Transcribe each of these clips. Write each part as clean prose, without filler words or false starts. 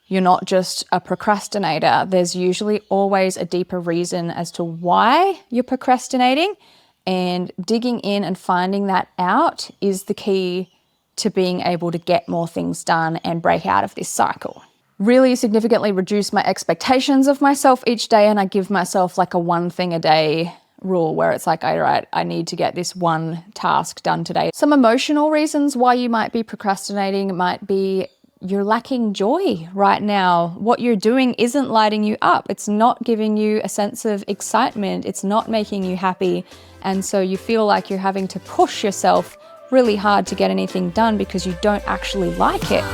you're not just a procrastinator. There's usually always a deeper reason as to why you're procrastinating, and digging in and finding that out is the key to being able to get more things done and break out of this cycle. Really significantly reduce my expectations of myself each day, and I give myself like a one thing a day rule where it's like, all right, I need to get this one task done today. Some emotional reasons why you might be procrastinating might be you're lacking joy right now. What you're doing isn't lighting you up. It's not giving you a sense of excitement. It's not making you happy. And so you feel like you're having to push yourself really hard to get anything done because you don't actually like it.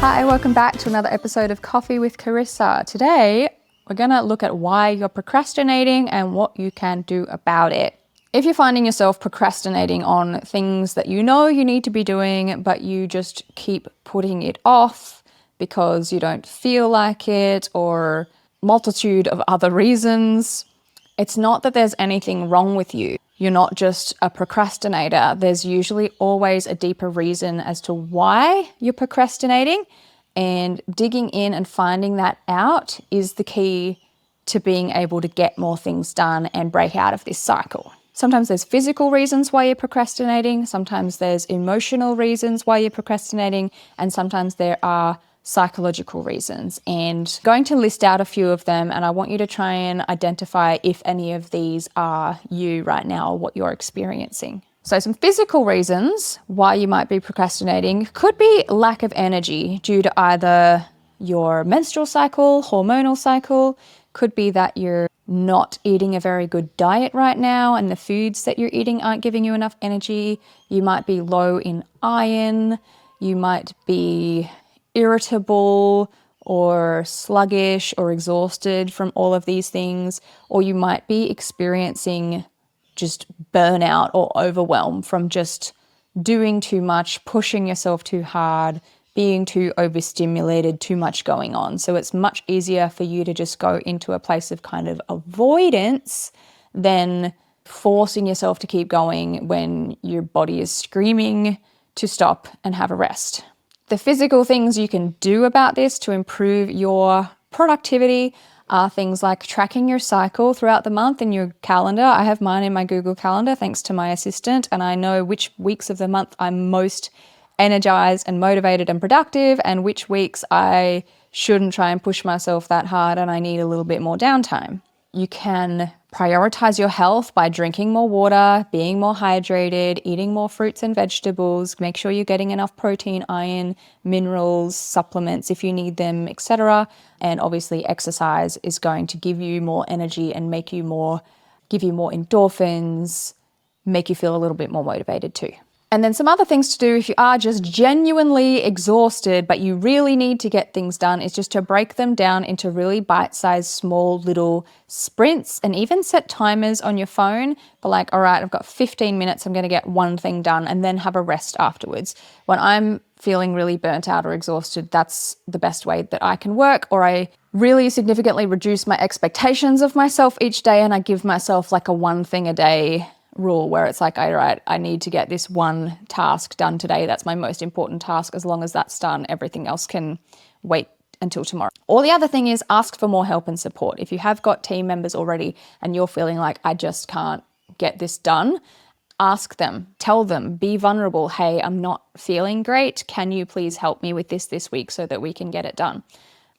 Hi, welcome back to another episode of Coffee with Carissa. Today, we're gonna look at why you're procrastinating and what you can do about it. If you're finding yourself procrastinating on things that you know you need to be doing, but you just keep putting it off because you don't feel like it or multitude of other reasons, it's not that there's anything wrong with you. You're not just a procrastinator. There's usually always a deeper reason as to why you're procrastinating, and digging in and finding that out is the key to being able to get more things done and break out of this cycle. Sometimes there's physical reasons why you're procrastinating, sometimes there's emotional reasons why you're procrastinating, and sometimes there are psychological reasons. And I'm going to list out a few of them, and I want you to try and identify if any of these are you right now or what you're experiencing. So some physical reasons why you might be procrastinating could be lack of energy due to either your menstrual cycle, hormonal cycle, could be that you're not eating a very good diet right now and the foods that you're eating aren't giving you enough energy. You might be low in iron, you might be irritable or sluggish or exhausted from all of these things, or you might be experiencing just burnout or overwhelm from just doing too much, pushing yourself too hard, being too overstimulated, too much going on. So it's much easier for you to just go into a place of kind of avoidance than forcing yourself to keep going when your body is screaming to stop and have a rest. The physical things you can do about this to improve your productivity are things like tracking your cycle throughout the month in your calendar. I have mine in my Google Calendar thanks to my assistant, and I know which weeks of the month I'm most energized and motivated and productive, and which weeks I shouldn't try and push myself that hard and I need a little bit more downtime. You can prioritize your health by drinking more water, being more hydrated, eating more fruits and vegetables, make sure you're getting enough protein, iron, minerals, supplements if you need them, etc. And obviously exercise is going to give you more energy and give you more endorphins, make you feel a little bit more motivated too. And then some other things to do if you are just genuinely exhausted, but you really need to get things done, is just to break them down into really bite-sized, small little sprints, and even set timers on your phone for like, all right, I've got 15 minutes, I'm going to get one thing done, and then have a rest afterwards. When I'm feeling really burnt out or exhausted, that's the best way that I can work, or I really significantly reduce my expectations of myself each day, and I give myself like a one thing a day rule where it's like, all right, I need to get this one task done today. That's my most important task. As long as that's done, everything else can wait until tomorrow. Or the other thing is ask for more help and support. If you have got team members already and you're feeling like, I just can't get this done, ask them, tell them, be vulnerable. Hey, I'm not feeling great. Can you please help me with this week so that we can get it done?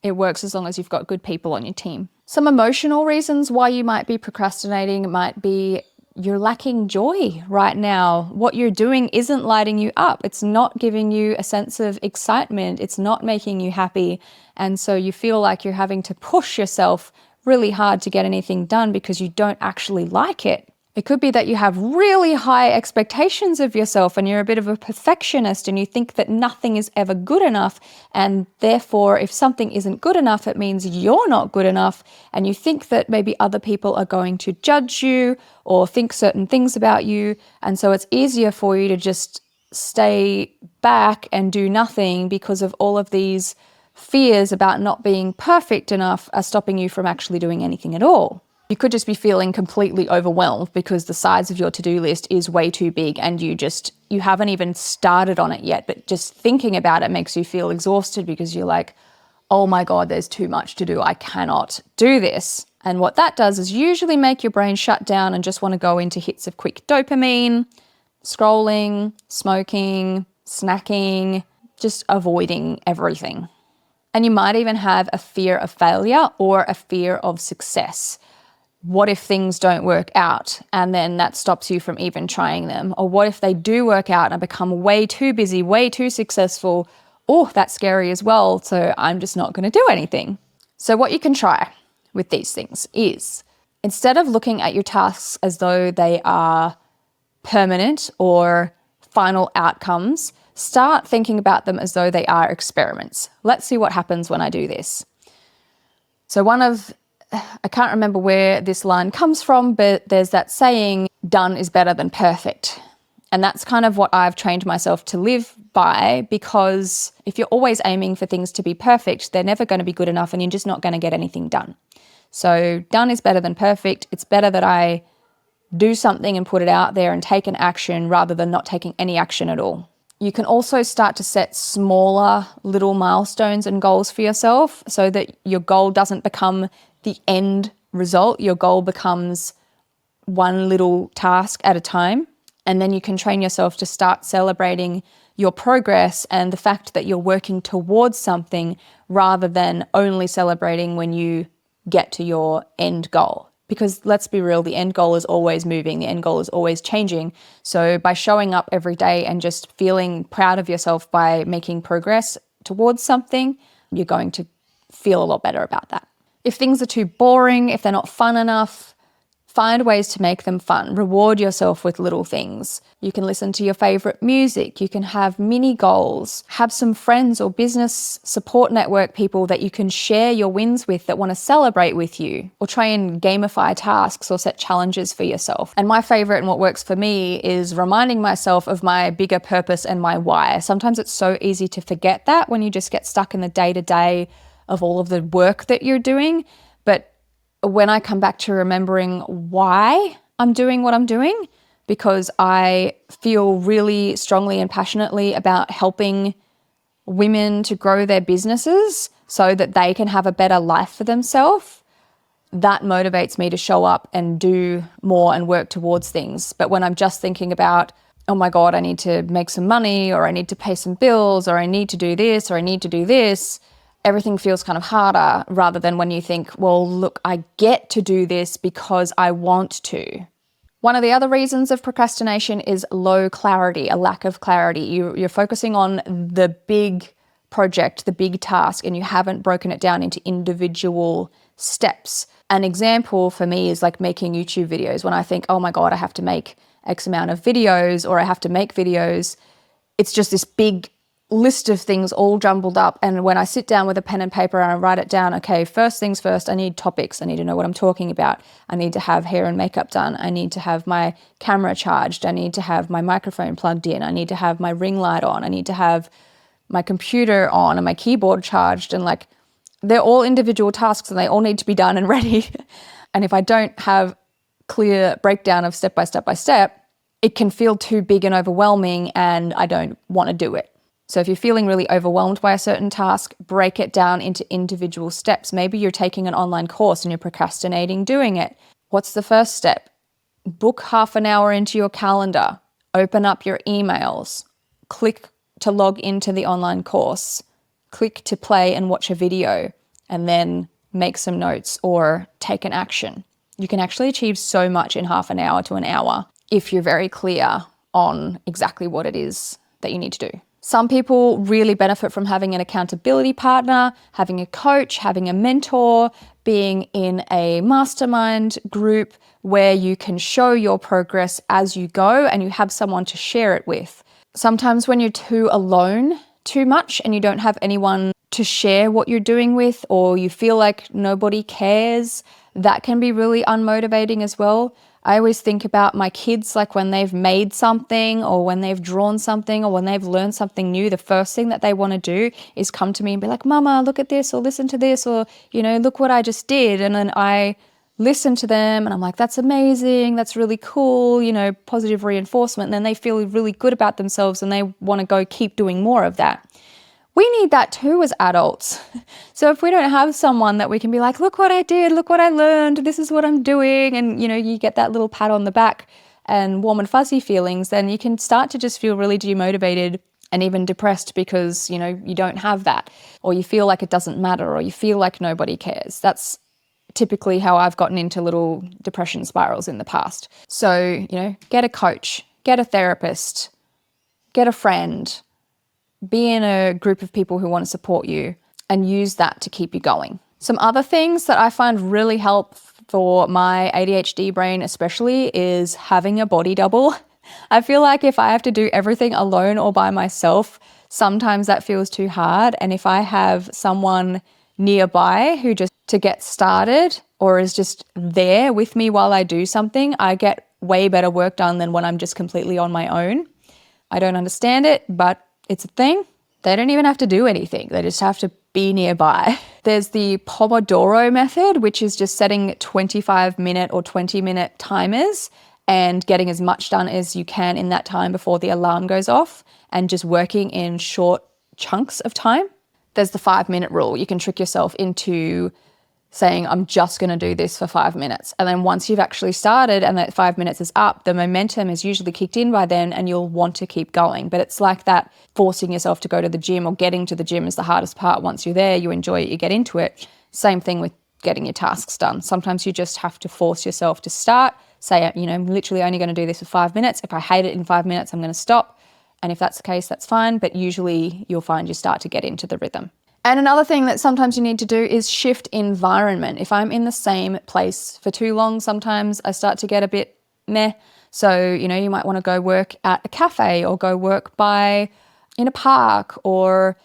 It works as long as you've got good people on your team. Some emotional reasons why you might be procrastinating might be you're lacking joy right now. What you're doing isn't lighting you up. It's not giving you a sense of excitement. It's not making you happy. And so you feel like you're having to push yourself really hard to get anything done because you don't actually like it. It could be that you have really high expectations of yourself and you're a bit of a perfectionist and you think that nothing is ever good enough, and therefore if something isn't good enough, it means you're not good enough, and you think that maybe other people are going to judge you or think certain things about you, and so it's easier for you to just stay back and do nothing because of all of these fears about not being perfect enough are stopping you from actually doing anything at all. You could just be feeling completely overwhelmed because the size of your to-do list is way too big and you just you haven't even started on it yet, but just thinking about it makes you feel exhausted because you're like, oh my God, there's too much to do. I cannot do this. And what that does is usually make your brain shut down and just want to go into hits of quick dopamine, scrolling, smoking, snacking, just avoiding everything. And you might even have a fear of failure or a fear of success. What if things don't work out and then that stops you from even trying them? Or what if they do work out and become way too busy, way too successful? Oh, that's scary as well. So I'm just not going to do anything. So what you can try with these things is, instead of looking at your tasks as though they are permanent or final outcomes, start thinking about them as though they are experiments. Let's see what happens when I do this. So I can't remember where this line comes from, but there's that saying, done is better than perfect. And that's kind of what I've trained myself to live by, because if you're always aiming for things to be perfect, they're never going to be good enough and you're just not going to get anything done. So done is better than perfect. It's better that I do something and put it out there and take an action rather than not taking any action at all. You can also start to set smaller little milestones and goals for yourself so that your goal doesn't become the end result. Your goal becomes one little task at a time. And then you can train yourself to start celebrating your progress and the fact that you're working towards something rather than only celebrating when you get to your end goal. Because let's be real, the end goal is always moving, the end goal is always changing. So by showing up every day and just feeling proud of yourself by making progress towards something, you're going to feel a lot better about that. If things are too boring, if they're not fun enough, find ways to make them fun. Reward yourself with little things. You can listen to your favorite music. You can have mini goals. Have some friends or business support network people that you can share your wins with that want to celebrate with you, or try and gamify tasks or set challenges for yourself. And my favorite and what works for me is reminding myself of my bigger purpose and my why. Sometimes it's so easy to forget that when you just get stuck in the day-to-day of all of the work that you're doing. But when I come back to remembering why I'm doing what I'm doing, because I feel really strongly and passionately about helping women to grow their businesses so that they can have a better life for themselves, that motivates me to show up and do more and work towards things. But when I'm just thinking about, oh my God, I need to make some money, or I need to pay some bills, or I need to do this, or I need to do this, everything feels kind of harder, rather than when you think, well, look, I get to do this because I want to. One of the other reasons of procrastination is low clarity, a lack of clarity. You're focusing on the big project, the big task, and you haven't broken it down into individual steps. An example for me is like making YouTube videos. When I think, oh my God, I have to make X amount of videos, or I have to make videos, it's just this big list of things all jumbled up. And when I sit down with a pen and paper and I write it down, okay, first things first, I need topics. I need to know what I'm talking about. I need to have hair and makeup done. I need to have my camera charged. I need to have my microphone plugged in. I need to have my ring light on. I need to have my computer on and my keyboard charged. And like, they're all individual tasks and they all need to be done and ready. And if I don't have clear breakdown of step by step, it can feel too big and overwhelming and I don't want to do it. So if you're feeling really overwhelmed by a certain task, break it down into individual steps. Maybe you're taking an online course and you're procrastinating doing it. What's the first step? Book half an hour into your calendar. Open up your emails. Click to log into the online course. Click to play and watch a video, and then make some notes or take an action. You can actually achieve so much in half an hour to an hour if you're very clear on exactly what it is that you need to do. Some people really benefit from having an accountability partner, having a coach, having a mentor, being in a mastermind group where you can show your progress as you go and you have someone to share it with. Sometimes when you're too alone too much and you don't have anyone to share what you're doing with, or you feel like nobody cares, that can be really unmotivating as well. I always think about my kids, like when they've made something or when they've drawn something or when they've learned something new, the first thing that they want to do is come to me and be like, Mama, look at this, or listen to this, or, look what I just did. And then I listen to them and I'm like, that's amazing, that's really cool, positive reinforcement. And then they feel really good about themselves and they want to go keep doing more of that. We need that too as adults. So if we don't have someone that we can be like, look what I did, look what I learned, this is what I'm doing, and you get that little pat on the back and warm and fuzzy feelings, then you can start to just feel really demotivated and even depressed because, you don't have that, or you feel like it doesn't matter, or you feel like nobody cares. That's typically how I've gotten into little depression spirals in the past. So, get a coach, get a therapist, get a friend, be in a group of people who want to support you, and use that to keep you going. Some other things that I find really help for my ADHD brain especially is having a body double. I feel like if I have to do everything alone or by myself, sometimes that feels too hard. And if I have someone nearby who just to get started or is just there with me while I do something, I get way better work done than when I'm just completely on my own. I don't understand it, but it's a thing. They don't even have to do anything. They just have to be nearby. There's the Pomodoro method, which is just setting 25-minute or 20-minute timers and getting as much done as you can in that time before the alarm goes off and just working in short chunks of time. There's the 5-minute rule. You can trick yourself into saying, I'm just going to do this for 5 minutes. And then once you've actually started and that 5 minutes is up, the momentum is usually kicked in by then and you'll want to keep going. But it's like that forcing yourself to go to the gym, or getting to the gym is the hardest part. Once you're there, you enjoy it, you get into it. Same thing with getting your tasks done. Sometimes you just have to force yourself to start, say, I'm literally only going to do this for 5 minutes. If I hate it in 5 minutes, I'm going to stop. And if that's the case, that's fine. But usually you'll find you start to get into the rhythm. And another thing that sometimes you need to do is shift environment. If I'm in the same place for too long, sometimes I start to get a bit meh. So, you might want to go work at a cafe, or go work in a park, or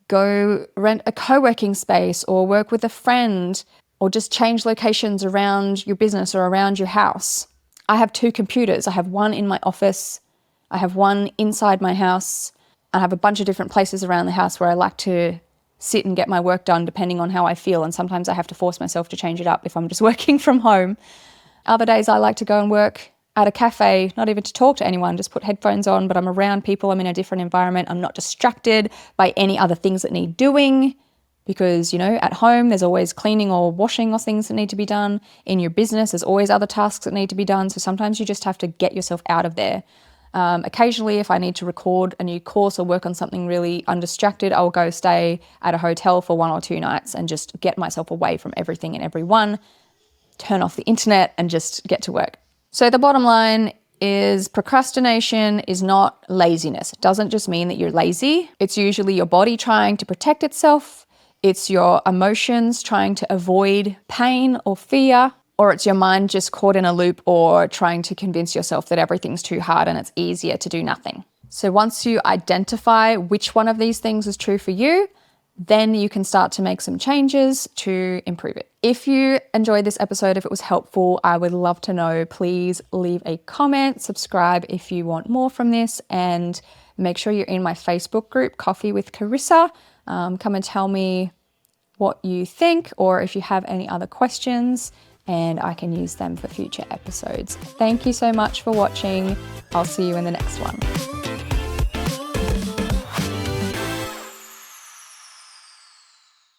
go rent a co-working space, or work with a friend, or just change locations around your business or around your house. I have 2 computers. I have one in my office. I have one inside my house. I have a bunch of different places around the house where I like to sit and get my work done depending on how I feel. And sometimes I have to force myself to change it up if I'm just working from home. Other days I like to go and work at a cafe, not even to talk to anyone, just put headphones on, but I'm around people, I'm in a different environment, I'm not distracted by any other things that need doing. Because, at home there's always cleaning or washing or things that need to be done. In your business there's always other tasks that need to be done. So sometimes you just have to get yourself out of there. Occasionally, if I need to record a new course or work on something really undistracted, I'll go stay at a hotel for 1 or 2 nights and just get myself away from everything and everyone, turn off the internet and just get to work. So the bottom line is procrastination is not laziness. It doesn't just mean that you're lazy. It's usually your body trying to protect itself. It's your emotions trying to avoid pain or fear. Or it's your mind just caught in a loop, or trying to convince yourself that everything's too hard and it's easier to do nothing. So once you identify which one of these things is true for you, then you can start to make some changes to improve it. If you enjoyed this episode, if it was helpful, I would love to know. Please leave a comment, subscribe if you want more from this, and make sure you're in my Facebook group, Coffee with Carissa. Come and tell me what you think, or if you have any other questions, and I can use them for future episodes. Thank you so much for watching. I'll see you in the next one.